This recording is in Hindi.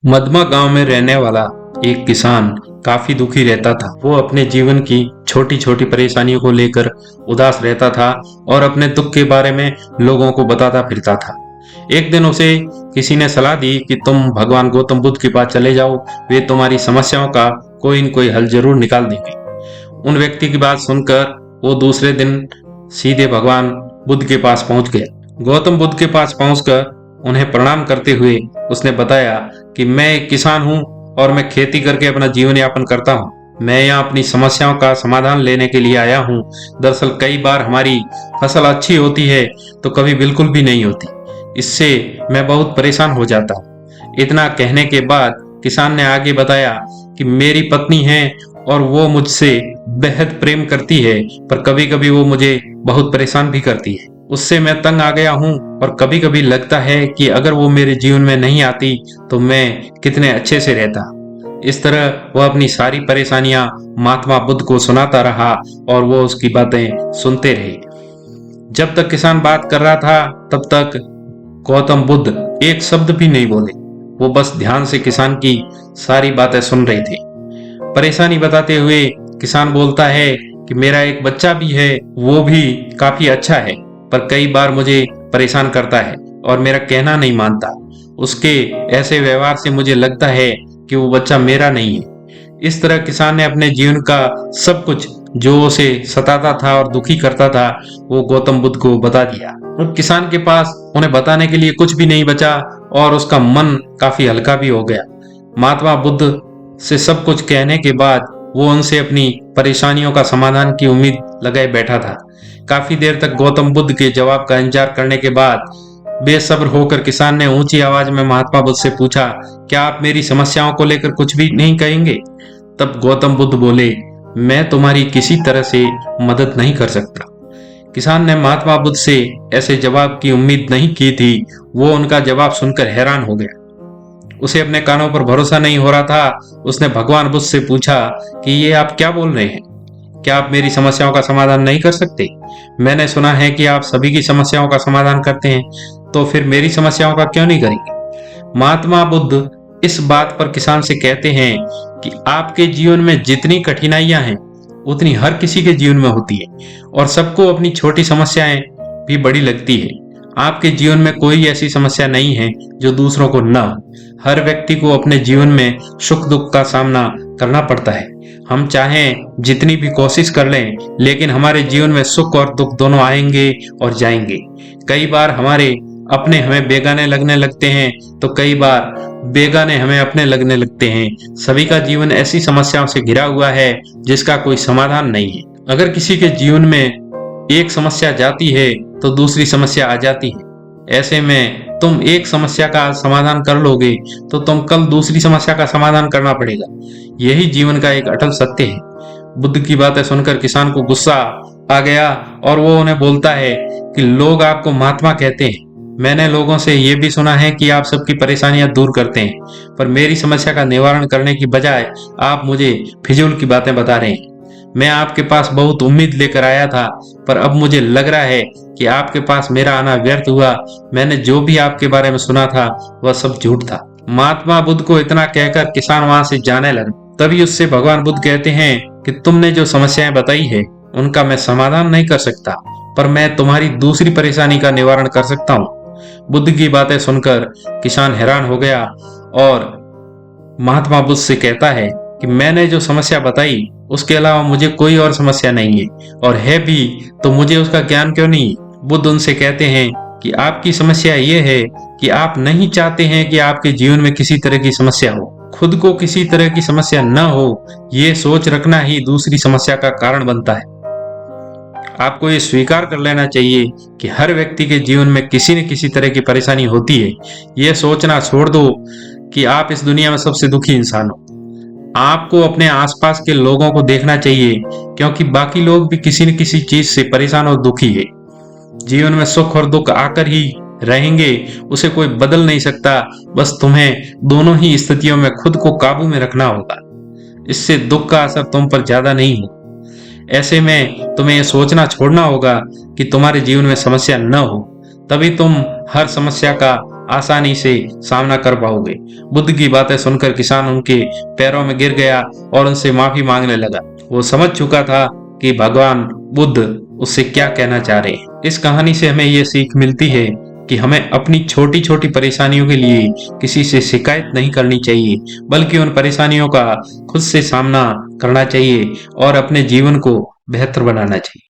मधमा गांव में रहने वाला एक किसान काफी दुखी रहता था। वो अपने जीवन की छोटी छोटी परेशानियों को लेकर उदास रहता था और अपने दुख के बारे में लोगों को बताता फिरता था। एक दिन उसे किसी ने सलाह दी कि तुम भगवान गौतम बुद्ध के पास चले जाओ, वे तुम्हारी समस्याओं का कोई न कोई हल जरूर निकाल देंगे। उन व्यक्ति की बात सुनकर वो दूसरे दिन सीधे भगवान बुद्ध के पास पहुंच गया। गौतम बुद्ध के पास पहुंचकर उन्हें प्रणाम करते हुए उसने बताया कि मैं एक किसान हूं और मैं खेती करके अपना जीवन यापन करता हूं। मैं यहाँ अपनी समस्याओं का समाधान लेने के लिए आया हूं। दरअसल कई बार हमारी फसल अच्छी होती है तो कभी बिल्कुल भी नहीं होती। इससे मैं बहुत परेशान हो जाता हूं। इतना कहने के बाद किसान ने आगे बताया कि मेरी पत्नी है और वो मुझसे बेहद प्रेम करती है, पर कभी कभी वो मुझे बहुत परेशान भी करती है। उससे मैं तंग आ गया हूँ और कभी कभी लगता है कि अगर वो मेरे जीवन में नहीं आती तो मैं कितने अच्छे से रहता। इस तरह वह अपनी सारी परेशानियां महात्मा बुद्ध को सुनाता रहा और वो उसकी बातें सुनते रहे। जब तक किसान बात कर रहा था तब तक गौतम बुद्ध एक शब्द भी नहीं बोले। वो बस ध्यान से किसान की सारी बातें सुन रहे थे। परेशानी बताते हुए किसान बोलता है कि मेरा एक बच्चा भी है, वो भी काफी अच्छा है, पर कई बार मुझे परेशान करता है और मेरा कहना नहीं मानता। उसके ऐसे व्यवहार से मुझे लगता है कि वो बच्चा मेरा नहीं है। इस तरह किसान ने अपने जीवन का सब कुछ जो उसे सताता था और दुखी करता था वो गौतम बुद्ध को बता दिया। और किसान के पास उन्हें बताने के लिए कुछ भी नहीं बचा और उसका मन काफी हल्का भी हो गया। महात्मा बुद्ध से सब कुछ कहने के बाद वो उनसे अपनी परेशानियों का समाधान की उम्मीद लगाए बैठा था। काफी देर तक गौतम बुद्ध के जवाब का इंतजार करने के बाद बेसब्र होकर किसान ने ऊंची आवाज में महात्मा बुद्ध से पूछा, क्या आप मेरी समस्याओं को लेकर कुछ भी नहीं कहेंगे? तब गौतम बुद्ध बोले, मैं तुम्हारी किसी तरह से मदद नहीं कर सकता। किसान ने महात्मा बुद्ध से ऐसे जवाब की उम्मीद नहीं की थी। वो उनका जवाब सुनकर हैरान हो गया। उसे अपने कानों पर भरोसा नहीं हो रहा था। उसने भगवान बुद्ध से पूछा कि ये आप क्या बोल रहे हैं? क्या आप मेरी समस्याओं का समाधान नहीं कर सकते? मैंने सुना है कि आप सभी की समस्याओं का समाधान करते हैं, तो फिर मेरी समस्याओं का क्यों नहीं करेंगे? महात्मा बुद्ध इस बात पर किसान से कहते हैं कि आपके जीवन में जितनी कठिनाइयां हैं उतनी हर किसी के जीवन में होती है और सबको अपनी छोटी समस्याएं भी बड़ी लगती है। आपके जीवन में कोई ऐसी समस्या नहीं है जो दूसरों को न हो। हर व्यक्ति को अपने जीवन में सुख दुख का सामना करना पड़ता है। हम चाहें जितनी भी कोशिश कर लें, लेकिन हमारे जीवन में सुख और दुख दोनों आएंगे और जाएंगे। कई बार हमारे अपने हमें बेगाने लगने लगते हैं तो कई बार बेगाने हमें अपने लगने लगते हैं। सभी का जीवन ऐसी समस्याओं से घिरा हुआ है जिसका कोई समाधान नहीं है। अगर किसी के जीवन में एक समस्या जाती है तो दूसरी समस्या आ जाती है। ऐसे में तुम एक समस्या का समाधान कर लोगे तो तुम कल दूसरी समस्या का समाधान करना पड़ेगा। यही जीवन का एक अटल सत्य है। बुद्ध की बातें सुनकर किसान को गुस्सा आ गया और वो उन्हें बोलता है कि लोग आपको महात्मा कहते हैं। मैंने लोगों से ये भी सुना है कि आप सबकी परेशानियां दूर करते हैं, पर मेरी समस्या का निवारण करने की बजाय आप मुझे फिजूल की बातें बता रहे हैं। मैं आपके पास बहुत उम्मीद लेकर आया था, पर अब मुझे लग रहा है कि आपके पास मेरा आना व्यर्थ हुआ। मैंने जो भी आपके बारे में सुना था वह सब झूठ था। महात्मा बुद्ध को इतना कहकर किसान वहां से जाने लगा। तभी उससे भगवान बुद्ध कहते हैं कि तुमने जो समस्याएं बताई है उनका मैं समाधान नहीं कर सकता, पर मैं तुम्हारी दूसरी परेशानी का निवारण कर सकता हूँ। बुद्ध की बातें सुनकर किसान हैरान हो गया और महात्मा बुद्ध से कहता है कि मैंने जो समस्या बताई उसके अलावा मुझे कोई और समस्या नहीं है, और है भी तो मुझे उसका ज्ञान क्यों नहीं? बुद्ध उनसे कहते हैं कि आपकी समस्या ये है कि आप नहीं चाहते हैं कि आपके जीवन में किसी तरह की समस्या हो। खुद को किसी तरह की समस्या न हो, ये सोच रखना ही दूसरी समस्या का कारण बनता है। आपको ये स्वीकार कर लेना चाहिए कि हर व्यक्ति के जीवन में किसी न किसी तरह की परेशानी होती है। ये सोचना छोड़ दो कि आप इस दुनिया में सबसे दुखी इंसान हो। आपको अपने आसपास के लोगों को देखना चाहिए, क्योंकि बाकी लोग भी किसी न किसी चीज से परेशान और दुखी है। जीवन में सुख और दुख आकर ही रहेंगे, उसे कोई बदल नहीं सकता। बस तुम्हें दोनों ही स्थितियों में खुद को काबू में रखना होगा। इससे दुख का असर तुम पर ज्यादा नहीं हो। ऐसे में तुम्हें यह सोचना छोड़ना होगा कि तुम्हारे जीवन में समस्या न हो, तभी तुम हर समस्या का आसानी से सामना कर पाओगे। बुद्ध की बातें सुनकर किसान उनके पैरों में गिर गया और उनसे माफी मांगने लगा। वो समझ चुका था कि भगवान बुद्ध उससे क्या कहना चाह रहे हैं। इस कहानी से हमें ये सीख मिलती है कि हमें अपनी छोटी छोटी परेशानियों के लिए किसी से शिकायत नहीं करनी चाहिए, बल्कि उन परेशानियों का खुद से सामना करना चाहिए और अपने जीवन को बेहतर बनाना चाहिए।